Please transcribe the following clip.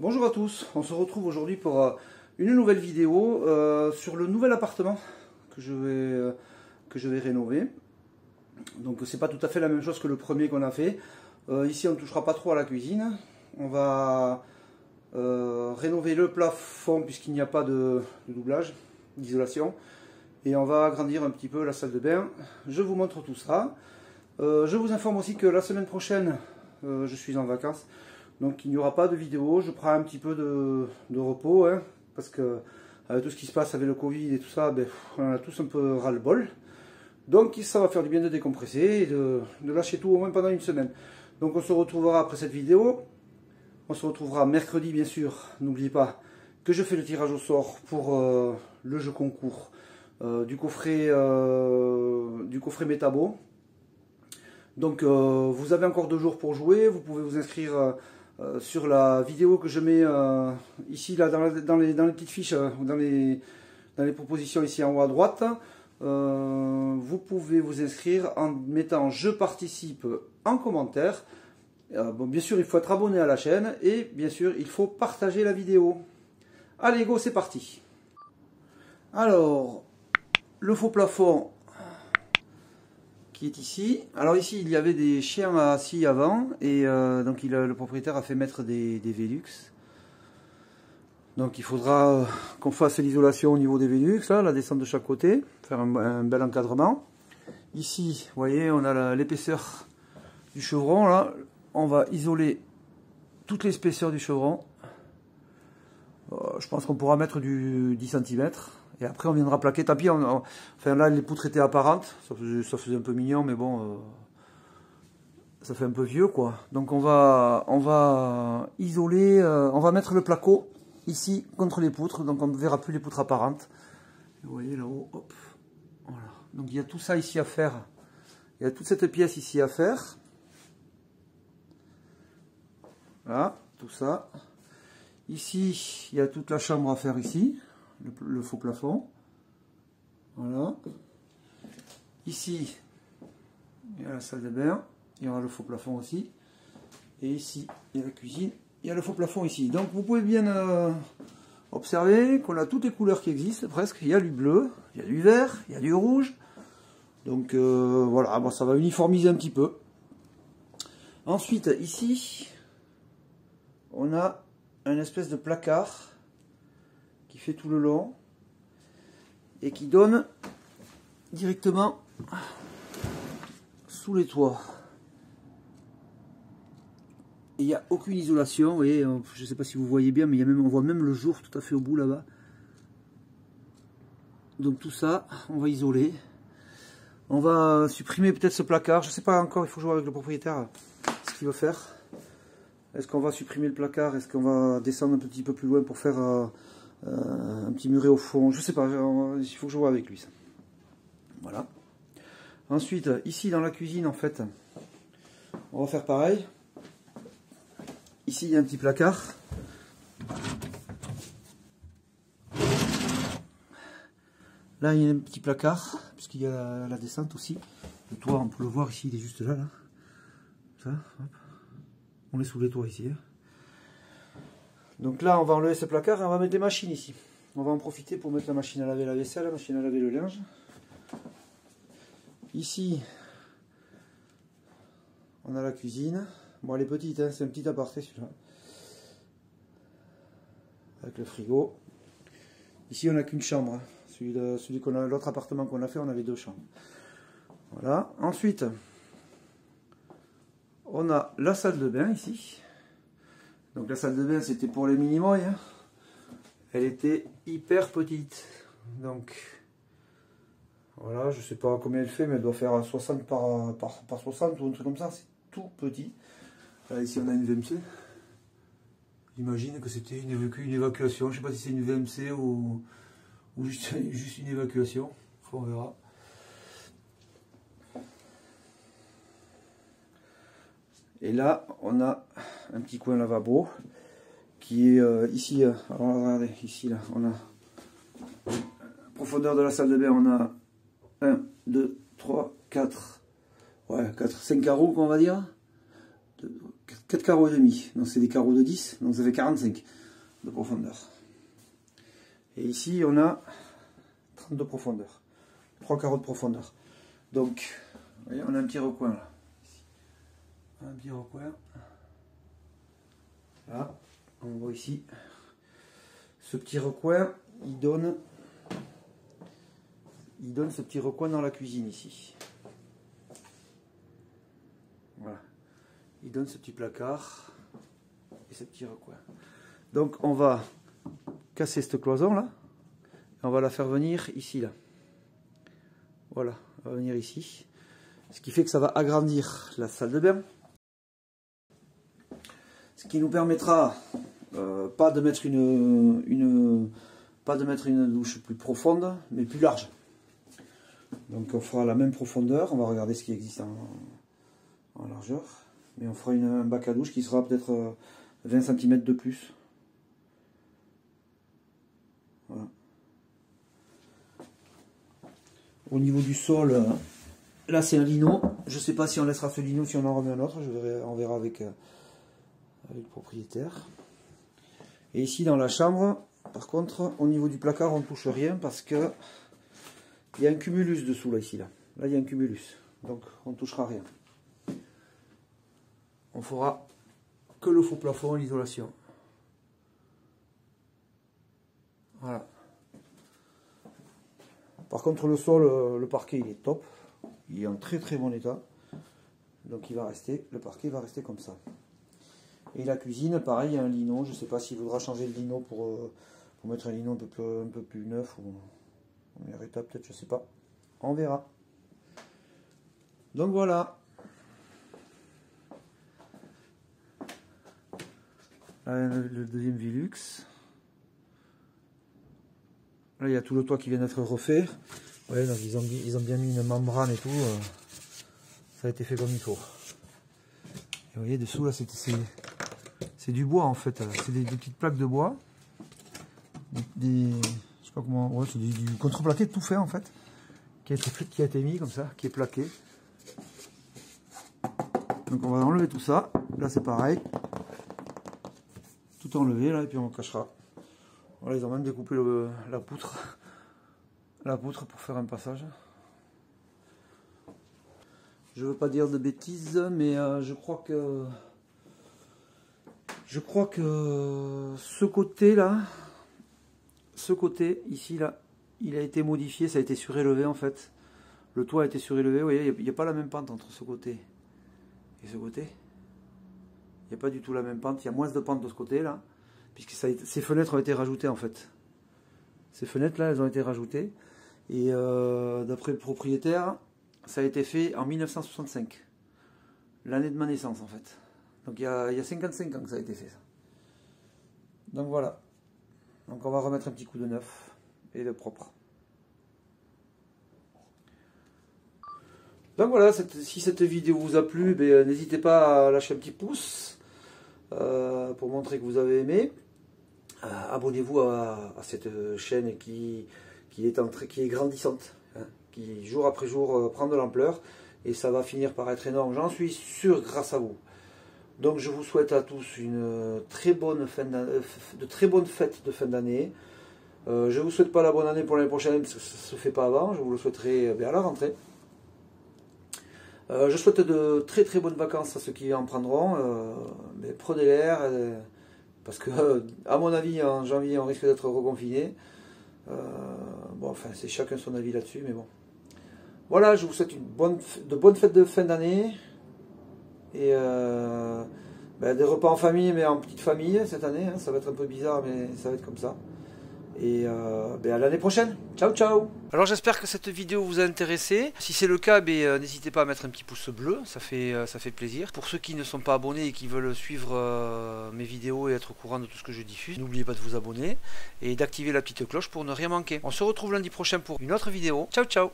Bonjour à tous, on se retrouve aujourd'hui pour une nouvelle vidéo sur le nouvel appartement que je vais rénover. Donc c'est pas tout à fait la même chose que le premier qu'on a fait. Ici on ne touchera pas trop à la cuisine. On va rénover le plafond puisqu'il n'y a pas de doublage, d'isolation. Et on va agrandir un petit peu la salle de bain. Je vous montre tout ça. Je vous informe aussi que la semaine prochaine, je suis en vacances. Donc il n'y aura pas de vidéo, je prends un petit peu de repos, hein, parce que avec tout ce qui se passe avec le Covid et tout ça, ben, on a tous un peu ras-le-bol. Donc ça va faire du bien de décompresser et de lâcher tout au moins pendant une semaine. Donc on se retrouvera après cette vidéo, on se retrouvera mercredi bien sûr, n'oubliez pas que je fais le tirage au sort pour le jeu concours du coffret Metabo. Donc vous avez encore 2 jours pour jouer, vous pouvez vous inscrire sur la vidéo que je mets ici là, dans les petites fiches, dans les propositions ici en haut à droite. Vous pouvez vous inscrire en mettant je participe en commentaire. Bon, bien sûr il faut être abonné à la chaîne et bien sûr il faut partager la vidéo. Allez go, c'est parti. Alors le faux plafond qui est ici. Alors ici il y avait des chiens assis avant et donc le propriétaire a fait mettre des Velux. Donc il faudra qu'on fasse l'isolation au niveau des Velux, là, la descente de chaque côté, faire un bel encadrement. Ici, vous voyez, on a l'épaisseur du chevron, là. On va isoler toute l'épaisseur du chevron. Je pense qu'on pourra mettre du 10 cm. Et après on viendra plaquer. Tant pis, enfin là les poutres étaient apparentes, ça faisait un peu mignon, mais bon, ça fait un peu vieux quoi. Donc on va isoler, on va mettre le placo ici contre les poutres, donc on ne verra plus les poutres apparentes. Vous voyez là-haut, hop, voilà. Donc il y a tout ça ici à faire, il y a toute cette pièce ici à faire. Voilà, tout ça. Ici, il y a toute la chambre à faire ici. Le faux plafond. Voilà. Ici, il y a la salle de bain. Il y aura le faux plafond aussi. Et ici, il y a la cuisine. Il y a le faux plafond ici. Donc vous pouvez bien observer qu'on a toutes les couleurs qui existent presque. Il y a du bleu, il y a du vert, il y a du rouge. Donc voilà, bon, ça va uniformiser un petit peu. Ensuite, ici, on a un espèce de placard qui fait tout le long et qui donne directement sous les toits. Et il n'y a aucune isolation, vous voyez, je ne sais pas si vous voyez bien, mais on voit même le jour tout à fait au bout là-bas. Donc tout ça, on va isoler. On va supprimer peut-être ce placard, je ne sais pas encore, il faut jouer avec le propriétaire, ce qu'il veut faire. Est-ce qu'on va supprimer le placard? Est-ce qu'on va descendre un petit peu plus loin pour faire un petit muret au fond? Je sais pas, il faut que je vois avec lui ça. Voilà. Ensuite, ici dans la cuisine, en fait, on va faire pareil. Ici, il y a un petit placard. Là, il y a un petit placard, puisqu'il y a la descente aussi. Le toit, on peut le voir ici, il est juste là. Ça, hop. On est sous les toits ici. Donc là, on va enlever ce placard et on va mettre des machines ici. On va en profiter pour mettre la machine à laver la vaisselle, la machine à laver le linge. Ici, on a la cuisine. Bon, elle est petite, hein, c'est un petit aparté celui-là. Avec le frigo. Ici, on n'a qu'une chambre. Celui qu'on a, l'autre appartement qu'on a fait, on avait 2 chambres. Voilà. Ensuite, on a la salle de bain ici. Donc la salle de bain c'était pour les mini-mois. Hein. Elle était hyper petite. Donc voilà, je sais pas combien elle fait, mais elle doit faire 60 par 60 ou un truc comme ça. C'est tout petit. Là, ici on a une VMC. J'imagine que c'était une évacuation. Je sais pas si c'est une VMC ou juste une évacuation. On verra. Et là, on a un petit coin lavabo qui est ici. Alors regardez, ici, là, on a profondeur de la salle de bain, on a 1, 2, 3, 4, ouais, 4, 5 carreaux, on va dire. 2, 4 carreaux et demi. Donc c'est des carreaux de 10, donc ça fait 45 de profondeur. Et ici on a 30 de profondeur. 3 carreaux de profondeur. Donc, vous voyez, on a un petit recoin là. Ici. Un petit recoin. Là, on voit ici. Ce petit recoin, il donne ce petit recoin dans la cuisine ici. Voilà. Il donne ce petit placard et ce petit recoin. Donc on va casser cette cloison là. Et on va la faire venir ici là. Voilà, on va venir ici. Ce qui fait que ça va agrandir la salle de bain. Ce qui nous permettra pas de mettre une douche plus profonde, mais plus large. Donc on fera la même profondeur, on va regarder ce qui existe en largeur. Mais on fera un bac à douche qui sera peut-être 20 cm de plus. Voilà. Au niveau du sol, là c'est un lino. Je ne sais pas si on laissera ce lino, si on en remet un autre. On verra avec le propriétaire. Et ici dans la chambre, par contre, au niveau du placard, on ne touche rien parce que il y a un cumulus dessous là, ici là. Là il y a un cumulus, donc on ne touchera rien. On fera que le faux plafond et l'isolation. Voilà. Par contre le sol, le parquet il est top. Il est en très très bon état. Donc il va rester, le parquet va rester comme ça. Et la cuisine, pareil, il y a un lino. Je ne sais pas s'il voudra changer le lino pour mettre un lino un peu plus neuf ou un état peut-être, je ne sais pas. On verra. Donc voilà. Là, le deuxième Velux. Là, il y a tout le toit qui vient d'être refait. Ouais, donc ils ont bien mis une membrane et tout. Ça a été fait comme il faut. Et vous voyez, dessous, là, c'est du bois, en fait. C'est des petites plaques de bois. Je sais pas comment... Ouais, c'est du contreplaqué tout fait, en fait. Qui a été mis comme ça, qui est plaqué. Donc on va enlever tout ça. Là, c'est pareil. Tout enlever, là, et puis on cachera. Voilà, ils ont même découpé la poutre. La poutre pour faire un passage. Je veux pas dire de bêtises, mais je crois que ce côté là, ici là, il a été modifié, ça a été surélevé en fait. Le toit a été surélevé, vous voyez, il n'y a pas la même pente entre ce côté et ce côté. Il n'y a pas du tout la même pente, il y a moins de pente de ce côté là, puisque ces fenêtres ont été rajoutées en fait. Ces fenêtres là, elles ont été rajoutées. Et d'après le propriétaire, ça a été fait en 1965. L'année de ma naissance en fait. Donc il y a 55 ans que ça a été fait ça. Donc voilà. Donc on va remettre un petit coup de neuf et de propre. Donc voilà, si cette vidéo vous a plu, n'hésitez pas à lâcher un petit pouce pour montrer que vous avez aimé. Abonnez-vous à cette chaîne qui est grandissante, hein, qui jour après jour prend de l'ampleur et ça va finir par être énorme, j'en suis sûr, grâce à vous. Donc je vous souhaite à tous une très bonne très bonnes fêtes de fin d'année. Je ne vous souhaite pas la bonne année pour l'année prochaine parce que ça ne se fait pas avant, je vous le souhaiterai à la rentrée. Je souhaite de très très bonnes vacances à ceux qui en prendront, mais prenez l'air, parce que à mon avis en janvier on risque d'être reconfiné. Bon, enfin c'est chacun son avis là-dessus, mais bon. Voilà, je vous souhaite de bonnes fêtes de fin d'année et des repas en famille, mais en petite famille cette année, hein. Ça va être un peu bizarre, mais ça va être comme ça. Et à l'année prochaine. Ciao ciao. Alors j'espère que cette vidéo vous a intéressé. Si c'est le cas, n'hésitez pas à mettre un petit pouce bleu, ça fait plaisir. Pour ceux qui ne sont pas abonnés et qui veulent suivre mes vidéos et être au courant de tout ce que je diffuse, n'oubliez pas de vous abonner et d'activer la petite cloche pour ne rien manquer. On se retrouve lundi prochain pour une autre vidéo. Ciao ciao.